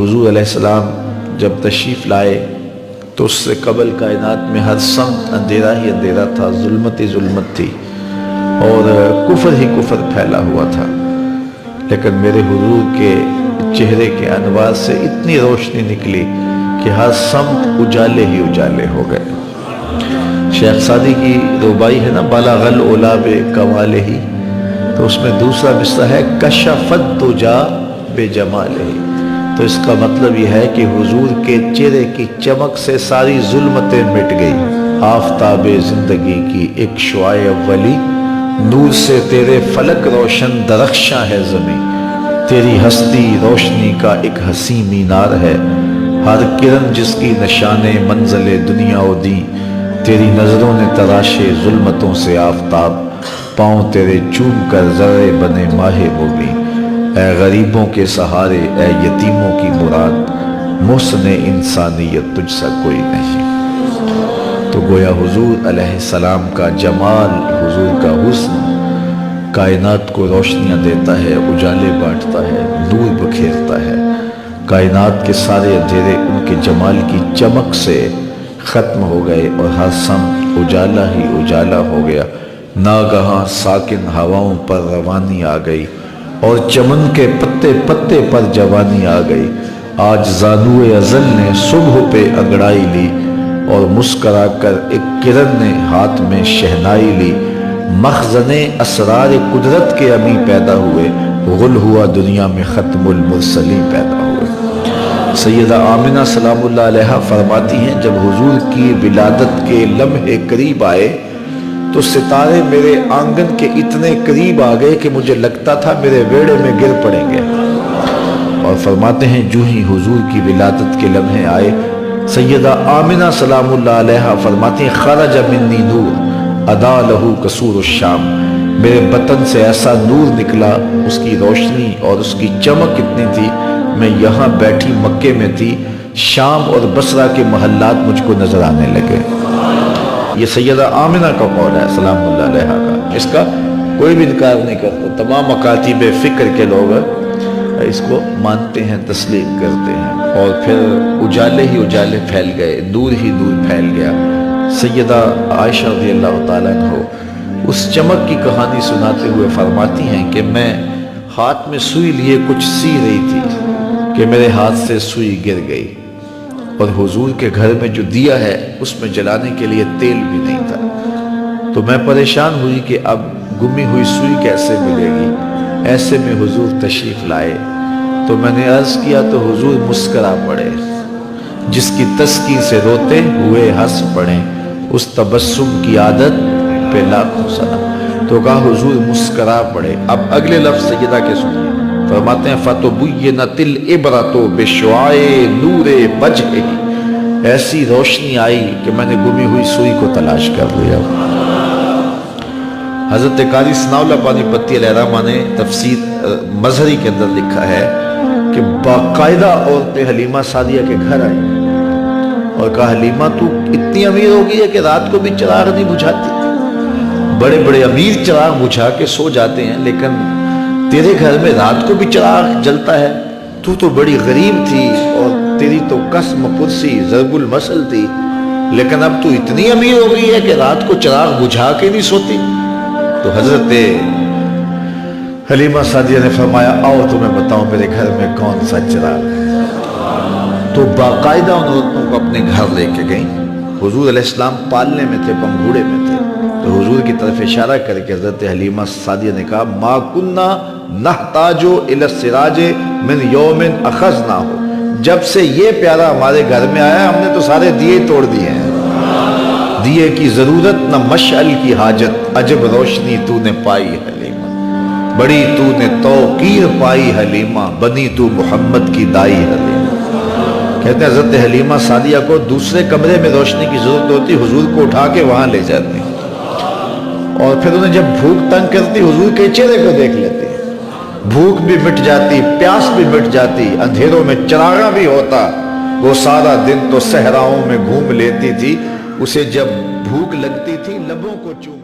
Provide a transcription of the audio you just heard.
حضور علیہ السلام جب تشریف لائے تو اس سے قبل کائنات میں ہر سمت اندھیرا ہی اندھیرا تھا، ظلمت ہی ظلمت تھی اور کفر ہی کفر پھیلا ہوا تھا، لیکن میرے حضور کے چہرے کے انوار سے اتنی روشنی نکلی کہ ہر سمت اجالے ہی اجالے ہو گئے۔ شیخ سعدی کی ربائی ہے نا، بالغ العلا بکمالہ ہی، تو اس میں دوسرا مصرع ہے کشفت دجا بجمالہ، تو اس کا مطلب یہ ہے کہ حضور کے چہرے کی چمک سے ساری ظلمتیں مٹ گئی۔ آفتاب زندگی کی ایک شعاع اولی، نور سے تیرے فلک روشن درخشاں ہے زمین، تیری ہستی روشنی کا ایک حسین مینار ہے، ہر کرن جس کی نشان منزل دنیا و دی، تیری نظروں نے تراشے ظلمتوں سے آفتاب، پاؤں تیرے چوم کر ذرے بنے ماہ مبین، اے غریبوں کے سہارے اے یتیموں کی مراد، محسن انسانیت تجھ سا کوئی نہیں۔ تو گویا حضور علیہ السلام کا جمال، حضور کا حسن کائنات کو روشنیاں دیتا ہے، اجالے بانٹتا ہے، نور بکھیرتا ہے، کائنات کے سارے اندھیرے ان کے جمال کی چمک سے ختم ہو گئے اور ہر سمت اجالا ہی اجالا ہو گیا۔ ناگہاں ساکن ہواؤں پر روانی آ گئی اور چمن کے پتے پتے پر جوانی آ گئی، آج زانوئے ازل نے صبح پہ انگڑائی لی اور مسکرا کر ایک کرن نے ہاتھ میں شہنائی لی، مخزن اسرار قدرت کے امی پیدا ہوئے، غل ہوا دنیا میں ختم المرسلین پیدا ہوئے۔ سیدہ آمنہ سلام اللہ علیہا فرماتی ہیں جب حضور کی ولادت کے لمحے قریب آئے تو ستارے میرے آنگن کے اتنے قریب آ گئے کہ مجھے لگتا تھا میرے ویڑے میں گر پڑیں گے، اور فرماتے ہیں جو ہی حضور کی ولادت کے لمحے آئے، سیدہ آمنہ سلام اللہ علیہا فرماتی ہیں خرج منی نور ادا لہو قصور الشام، میرے بطن سے ایسا نور نکلا، اس کی روشنی اور اس کی چمک اتنی تھی، میں یہاں بیٹھی مکے میں تھی، شام اور بصرہ کے محلات مجھ کو نظر آنے لگے۔ یہ سیدہ آمنہ کا قول ہے سلام اللہ علیہا کا، اس کا کوئی بھی انکار نہیں کرتا، تمام مکاتب فکر کے لوگ اس کو مانتے ہیں، تسلیم کرتے ہیں، اور پھر اجالے ہی اجالے پھیل گئے، نور ہی نور پھیل گیا۔ سیدہ عائشہ رضی اللہ تعالیٰ عنہ اس چمک کی کہانی سناتے ہوئے فرماتی ہیں کہ میں ہاتھ میں سوئی لیے کچھ سی رہی تھی کہ میرے ہاتھ سے سوئی گر گئی، اور حضور کے گھر میں جو دیا ہے اس میں جلانے کے لیے تیل بھی نہیں تھا، تو میں پریشان ہوئی کہ اب گمی ہوئی سوئی کیسے ملے گی۔ ایسے میں حضور تشریف لائے تو میں نے عرض کیا تو حضور مسکرا پڑے، جس کی تسکین سے روتے ہوئے ہنس پڑے، اس تبسم کی عادت پہ لاکھوں سلام، تو کہا حضور مسکرا پڑے۔ اب اگلے لفظ سیدہ کے سنیے، فرماتے ہیں فَتُبُيِّنَتِ الْعِبْرَةُ بِشُعَاعِ نُورِ وَجْهِهِ، ایسی روشنی آئی کہ میں نے گمی ہوئی سوئی کو تلاش کر لیا۔ حضرت قاری ثناء اللہ پانی پتی علیہ الرحمہ نے تفسیر مظہری کے اندر لکھا ہے کہ باقاعدہ عورتیں حلیمہ سعدیہ کے گھر آئی اور کہا حلیمہ تو اتنی امیر ہو گئی ہے کہ رات کو بھی چراغ نہیں بجھاتی، بڑے بڑے امیر چراغ بجھا کے سو جاتے ہیں لیکن تیرے گھر میں رات کو بھی چراغ جلتا ہے، تو بڑی غریب تھی اور تیری تو قسم پرسی ضرب المثل تھی، لیکن اب تو اتنی امیر ہو گئی ہے کہ رات کو چراغ بجھا کے نہیں سوتی۔ تو حضرت حلیمہ سعدیہ نے فرمایا آؤ تمہیں بتاؤں میرے گھر میں کون سا چراغ ہے، تو باقاعدہ ان عورتوں کو اپنے گھر لے کے گئیں۔ حضور علیہ السلام پالنے میں تھے، پنگھوڑے میں تھے، تو حضور کی طرف اشارہ کر کے حضرت حلیمہ سعدیہ نے کہا ما کننا نحتاج الی السراج من یوم اخذناہ، جب سے یہ پیارا ہمارے گھر میں آیا ہم نے تو سارے دیے توڑ دیے ہیں، دیے کی ضرورت نہ مشعل کی حاجت، عجب روشنی تو نے پائی حلیمہ، بڑی تو نے توقیر پائی حلیمہ، بنی تو محمد کی دائی حلیمہ۔ کہتے ہیں حضرت حلیمہ سعدیہ کو دوسرے کمرے میں روشنی کی ضرورت ہوتی، حضور کو اٹھا کے وہاں لے جاتی، اور پھر انہیں جب بھوک تنگ کرتی حضور کے چہرے کو دیکھ لیتی، بھوک بھی مٹ جاتی، پیاس بھی مٹ جاتی، اندھیروں میں چراغاں بھی ہوتا، وہ سارا دن تو صحراؤں میں گھوم لیتی تھی، اسے جب بھوک لگتی تھی لبوں کو چوم